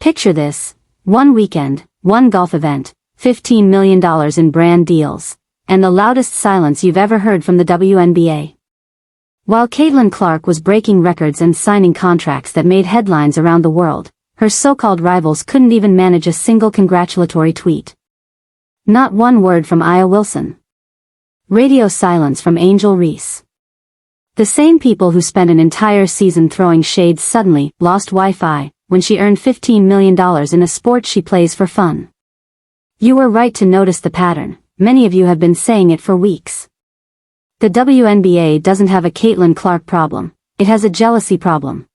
Picture this: one weekend, one golf event, $15 million in brand deals, and the loudest silence you've ever heard from the WNBA. While Caitlin Clark was breaking records and signing contracts that made headlines around the world, her so-called rivals couldn't even manage a single congratulatory tweet. Not one word from Aya Wilson. Radio silence from Angel Reese. The same people who spent an entire season throwing shade suddenly lost Wi-Fi when she earned $15 million in a sport she plays for fun. You were right to notice the pattern. Many of you have been saying it for weeks. The WNBA doesn't have a Caitlin Clark problem, it has a jealousy problem.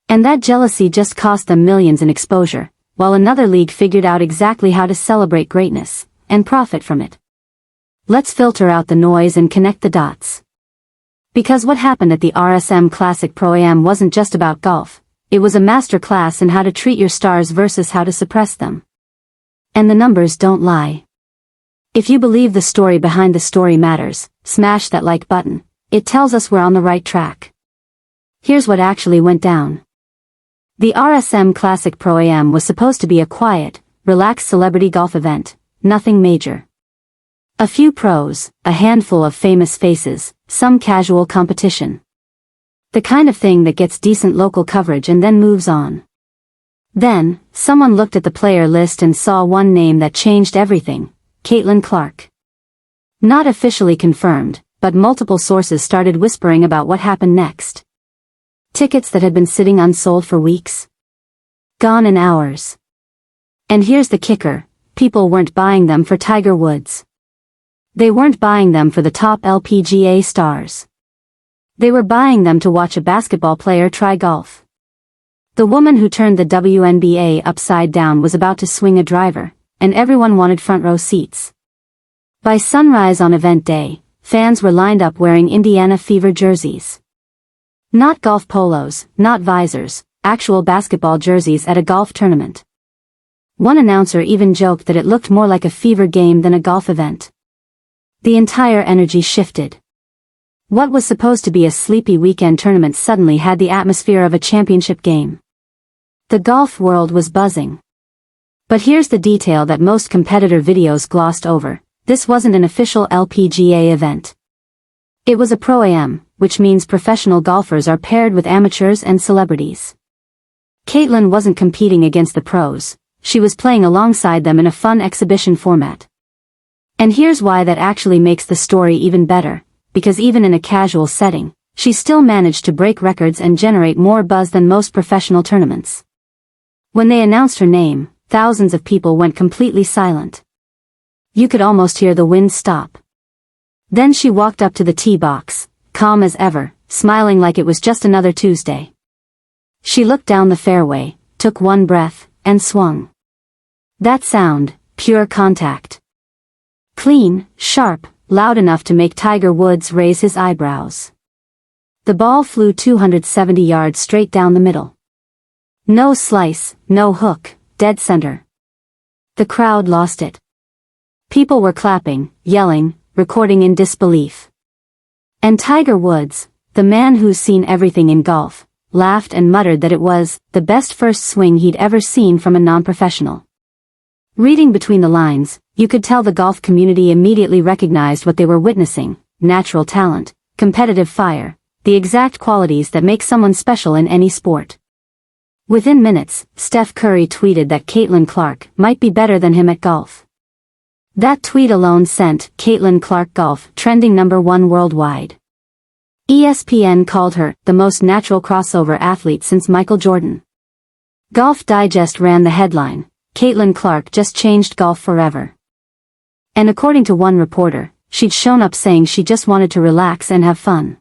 And that jealousy just cost them millions in exposure, while another league figured out exactly how to celebrate greatness and profit from it. Let's filter out the noise and connect the dots. Because what happened at the RSM Classic Pro-Am wasn't just about golf, it was a master class in how to treat your stars versus how to suppress them. And the numbers don't lie. If you believe the story behind the story matters, smash that like button. It tells us we're on the right track. Here's what actually went down. The RSM Classic Pro-Am was supposed to be a quiet, relaxed celebrity golf event, nothing major. A few pros, a handful of famous faces, some casual competition. The kind of thing that gets decent local coverage and then moves on. Then, someone looked at the player list and saw one name that changed everything: Caitlin Clark. Not officially confirmed, but multiple sources started whispering about what happened next. Tickets that had been sitting unsold for weeks. Gone in hours. And here's the kicker: people weren't buying them for Tiger Woods. They weren't buying them for the top LPGA stars. They were buying them to watch a basketball player try golf. The woman who turned the WNBA upside down was about to swing a driver, and everyone wanted front row seats. By sunrise on event day, fans were lined up wearing Indiana Fever jerseys. Not golf polos, not visors, actual basketball jerseys at a golf tournament. One announcer even joked that it looked more like a Fever game than a golf event. The entire energy shifted. What was supposed to be a sleepy weekend tournament suddenly had the atmosphere of a championship game. The golf world was buzzing. But here's the detail that most competitor videos glossed over: this wasn't an official LPGA event. It was a Pro-Am, which means professional golfers are paired with amateurs and celebrities. Caitlin wasn't competing against the pros, she was playing alongside them in a fun exhibition format. And here's why that actually makes the story even better, because even in a casual setting, she still managed to break records and generate more buzz than most professional tournaments. When they announced her name, thousands of people went completely silent. You could almost hear the wind stop. Then she walked up to the tee box, calm as ever, smiling like it was just another Tuesday. She looked down the fairway, took one breath, and swung. That sound, pure contact. Clean, sharp, loud enough to make Tiger Woods raise his eyebrows. The ball flew 270 yards straight down the middle. No slice, no hook, dead center. The crowd lost it. People were clapping, yelling, recording in disbelief. And Tiger Woods, the man who's seen everything in golf, laughed and muttered that it was the best first swing he'd ever seen from a non-professional. Reading between the lines, you could tell the golf community immediately recognized what they were witnessing: natural talent, competitive fire, the exact qualities that make someone special in any sport. Within minutes, Steph Curry tweeted that Caitlin Clark might be better than him at golf. That tweet alone sent Caitlin Clark Golf trending #1 worldwide. ESPN called her the most natural crossover athlete since Michael Jordan. Golf Digest ran the headline: Caitlin Clark just changed golf forever. And according to one reporter, she'd shown up saying she just wanted to relax and have fun.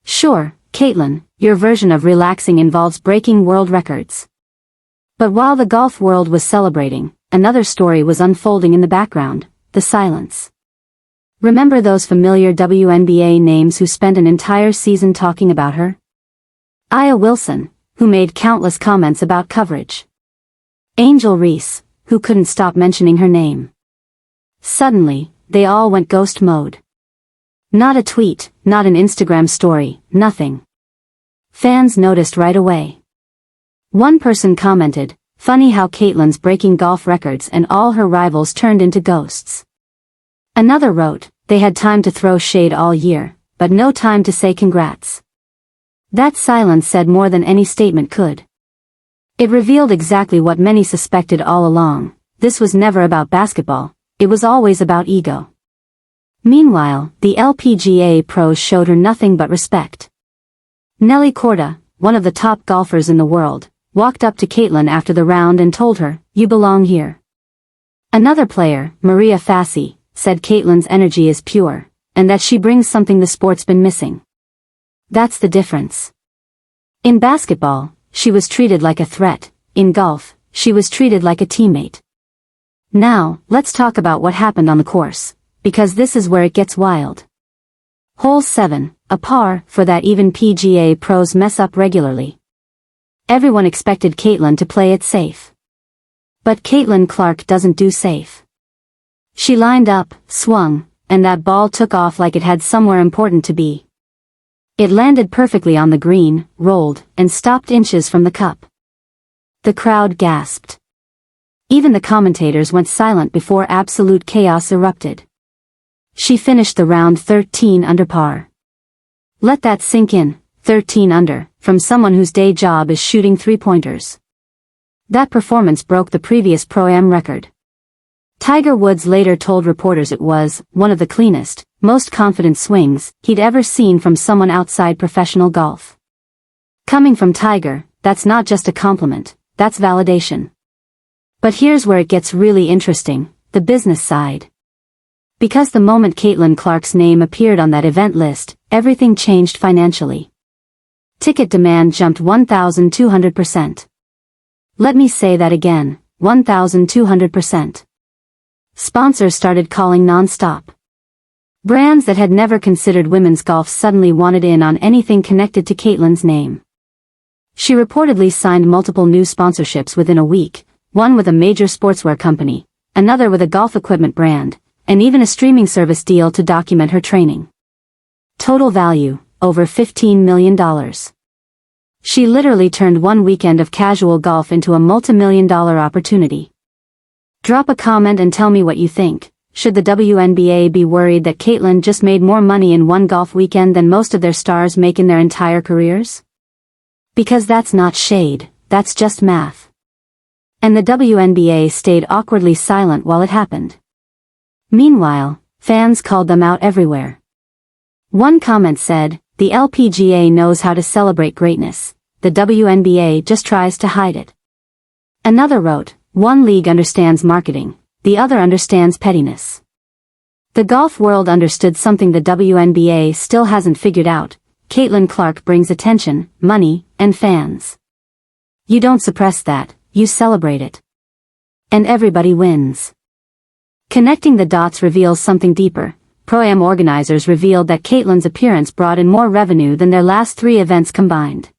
Sure, Caitlin, your version of relaxing involves breaking world records. But while the golf world was celebrating, another story was unfolding in the background: the silence. Remember those familiar WNBA names who spent an entire season talking about her? Aya Wilson, who made countless comments about coverage. Angel Reese, who couldn't stop mentioning her name. Suddenly, they all went ghost mode. Not a tweet, not an Instagram story, nothing. Fans noticed right away. One person commented, Funny how Caitlyn's breaking golf records and all her rivals turned into ghosts. Another wrote, they had time to throw shade all year, but no time to say congrats. That silence said more than any statement could. It revealed exactly what many suspected all along. This was never about basketball, it was always about ego. Meanwhile, the LPGA pros showed her nothing but respect. Nelly Korda, one of the top golfers in the world, walked up to Caitlyn after the round and told her, "You belong here." Another player, Maria Fassi, said Caitlyn's energy is pure, and that she brings something the sport's been missing. That's the difference. In basketball, she was treated like a threat. In golf, she was treated like a teammate. Now, let's talk about what happened on the course, because this is where it gets wild. Hole 7, a par, for that even PGA pros mess up regularly. Everyone expected Caitlyn to play it safe. But Caitlin Clark doesn't do safe. She lined up, swung, and that ball took off like it had somewhere important to be. It landed perfectly on the green, rolled, and stopped inches from the cup. The crowd gasped. Even the commentators went silent before absolute chaos erupted. She finished the round 13 under par. Let that sink in, 13 under, from someone whose day job is shooting three-pointers. That performance broke the previous Pro-Am record. Tiger Woods later told reporters it was one of the cleanest, most confident swings he'd ever seen from someone outside professional golf. Coming from Tiger, that's not just a compliment, that's validation. But here's where it gets really interesting, the business side. Because the moment Caitlin Clark's name appeared on that event list, everything changed financially. Ticket demand jumped 1,200%. Let me say that again, 1,200%. Sponsors started calling non-stop. Brands that had never considered women's golf suddenly wanted in on anything connected to Caitlyn's name. She reportedly signed multiple new sponsorships within a week, one with a major sportswear company, another with a golf equipment brand, and even a streaming service deal to document her training. Total value, over $15 million. She literally turned one weekend of casual golf into a multi-million-dollar opportunity. Drop a comment and tell me what you think. Should the WNBA be worried that Caitlyn just made more money in one golf weekend than most of their stars make in their entire careers? Because that's not shade, that's just math. And the WNBA stayed awkwardly silent while it happened. Meanwhile, fans called them out everywhere. One comment said, "The LPGA knows how to celebrate greatness, the WNBA just tries to hide it." Another wrote, "One league understands marketing, the other understands pettiness." The golf world understood something the WNBA still hasn't figured out. Caitlin Clark brings attention, money, and fans. You don't suppress that, you celebrate it. And everybody wins. Connecting the dots reveals something deeper. Pro-Am organizers revealed that Caitlyn's appearance brought in more revenue than their last 3 events combined.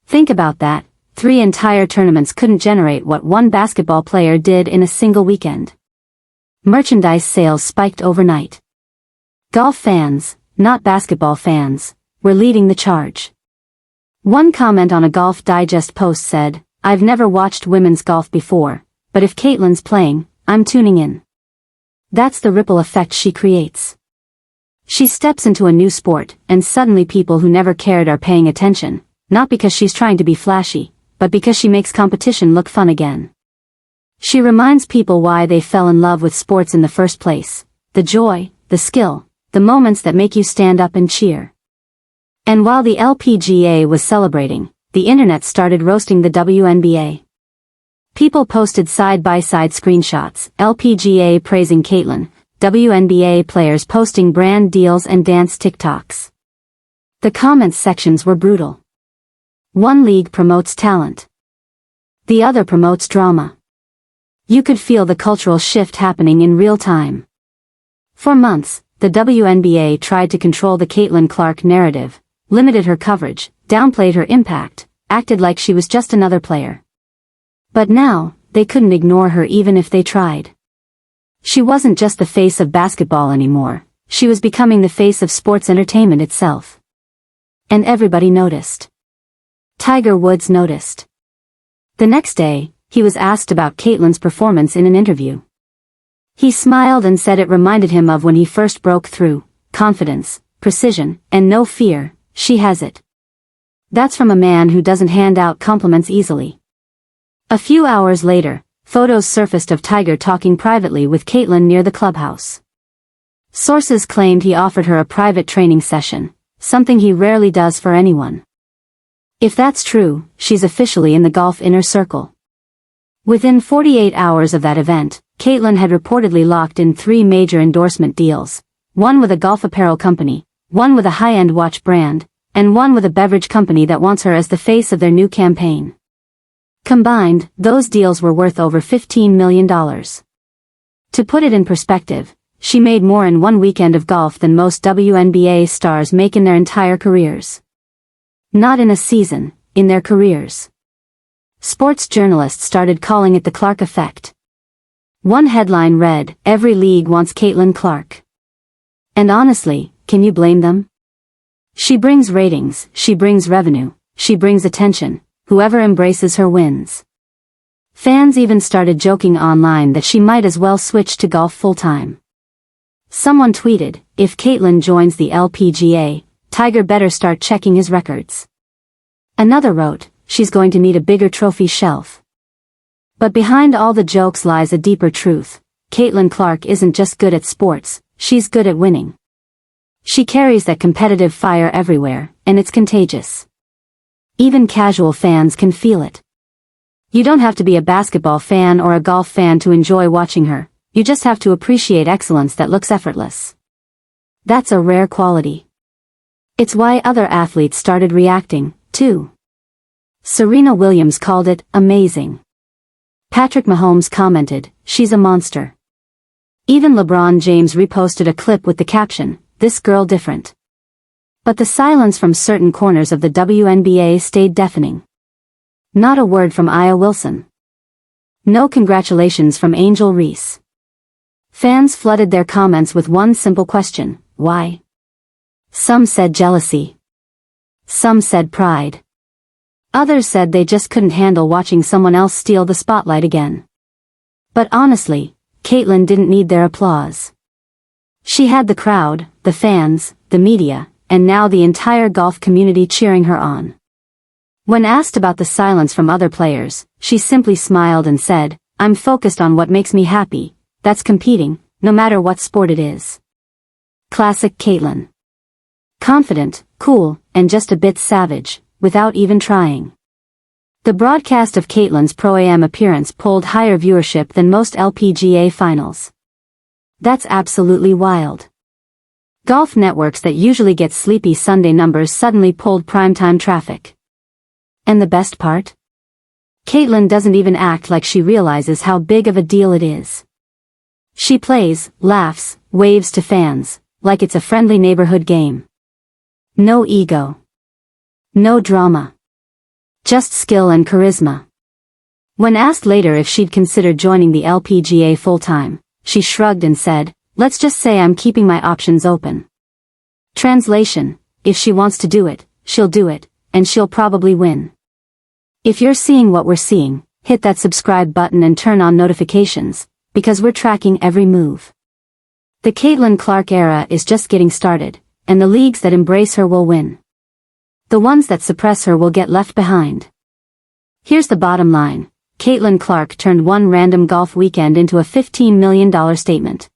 Think about that. 3 entire tournaments couldn't generate what one basketball player did in a single weekend. Merchandise sales spiked overnight. Golf fans, not basketball fans, were leading the charge. One comment on a Golf Digest post said, "I've never watched women's golf before, but if Caitlyn's playing, I'm tuning in." That's the ripple effect she creates. She steps into a new sport, and suddenly people who never cared are paying attention, not because she's trying to be flashy, but because she makes competition look fun again. She reminds people why they fell in love with sports in the first place, the joy, the skill, the moments that make you stand up and cheer. And while the LPGA was celebrating, the internet started roasting the WNBA. People posted side-by-side screenshots, LPGA praising Caitlyn, WNBA players posting brand deals and dance TikToks. The comments sections were brutal. One league promotes talent. The other promotes drama. You could feel the cultural shift happening in real time. For months, the WNBA tried to control the Caitlin Clark narrative, limited her coverage, downplayed her impact, acted like she was just another player. But now, they couldn't ignore her even if they tried. She wasn't just the face of basketball anymore, she was becoming the face of sports entertainment itself. And everybody noticed. Tiger Woods noticed. The next day, he was asked about Caitlin's performance in an interview. He smiled and said it reminded him of when he first broke through: confidence, precision, and no fear. She has it. That's from a man who doesn't hand out compliments easily. A few hours later, photos surfaced of Tiger talking privately with Caitlin near the clubhouse. Sources claimed he offered her a private training session, something he rarely does for anyone. If that's true, she's officially in the golf inner circle. Within 48 hours of that event, Caitlin had reportedly locked in 3 major endorsement deals, one with a golf apparel company, one with a high-end watch brand, and one with a beverage company that wants her as the face of their new campaign. Combined, those deals were worth over $15 million. To put it in perspective, she made more in one weekend of golf than most WNBA stars make in their entire careers. Not in a season, in their careers. Sports journalists started calling it the Clark effect. One headline read, "Every league wants Caitlin Clark." And honestly, can you blame them? She brings ratings, she brings revenue, she brings attention. Whoever embraces her wins. Fans even started joking online that she might as well switch to golf full-time. Someone tweeted, "If Caitlin joins the LPGA, Tiger better start checking his records." Another wrote, "She's going to need a bigger trophy shelf." But behind all the jokes lies a deeper truth. Caitlin Clark isn't just good at sports, she's good at winning. She carries that competitive fire everywhere, and it's contagious. Even casual fans can feel it. You don't have to be a basketball fan or a golf fan to enjoy watching her, you just have to appreciate excellence that looks effortless. That's a rare quality. It's why other athletes started reacting, too. Serena Williams called it amazing. Patrick Mahomes commented, "She's a monster." Even LeBron James reposted a clip with the caption, "This girl different." But the silence from certain corners of the WNBA stayed deafening. Not a word from Aya Wilson. No congratulations from Angel Reese. Fans flooded their comments with one simple question: why? Some said jealousy. Some said pride. Others said they just couldn't handle watching someone else steal the spotlight again. But honestly, Caitlin didn't need their applause. She had the crowd, the fans, the media, and now the entire golf community cheering her on. When asked about the silence from other players, she simply smiled and said, "I'm focused on what makes me happy, that's competing, no matter what sport it is." Classic Caitlin. Confident, cool, and just a bit savage, without even trying. The broadcast of Caitlin's Pro-Am appearance pulled higher viewership than most LPGA finals. That's absolutely wild. Golf networks that usually get sleepy Sunday numbers suddenly pulled primetime traffic. And the best part? Caitlin doesn't even act like she realizes how big of a deal it is. She plays, laughs, waves to fans, like it's a friendly neighborhood game. No ego. No drama. Just skill and charisma. When asked later if she'd consider joining the LPGA full-time, she shrugged and said, "Let's just say I'm keeping my options open." Translation: if she wants to do it, she'll do it, and she'll probably win. If you're seeing what we're seeing, hit that subscribe button and turn on notifications, because we're tracking every move. The Caitlin Clark era is just getting started, and the leagues that embrace her will win. The ones that suppress her will get left behind. Here's the bottom line. Caitlin Clark turned one random golf weekend into a $15 million statement.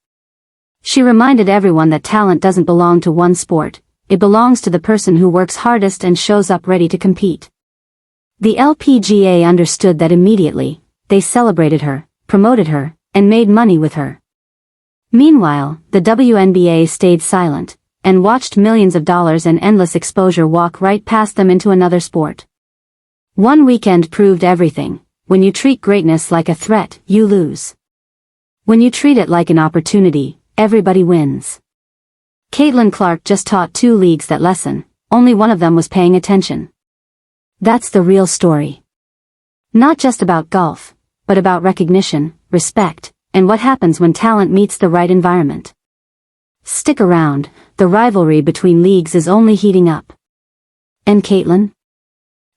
She reminded everyone that talent doesn't belong to one sport, it belongs to the person who works hardest and shows up ready to compete. The LPGA understood that immediately. They celebrated her, promoted her, and made money with her. Meanwhile, the WNBA stayed silent, and watched millions of dollars and endless exposure walk right past them into another sport. One weekend proved everything. When you treat greatness like a threat, you lose. When you treat it like an opportunity, everybody wins. Caitlin Clark just taught 2 leagues that lesson, only one of them was paying attention. That's the real story. Not just about golf, but about recognition, respect, and what happens when talent meets the right environment. Stick around, the rivalry between leagues is only heating up. And Caitlin?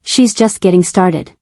She's just getting started.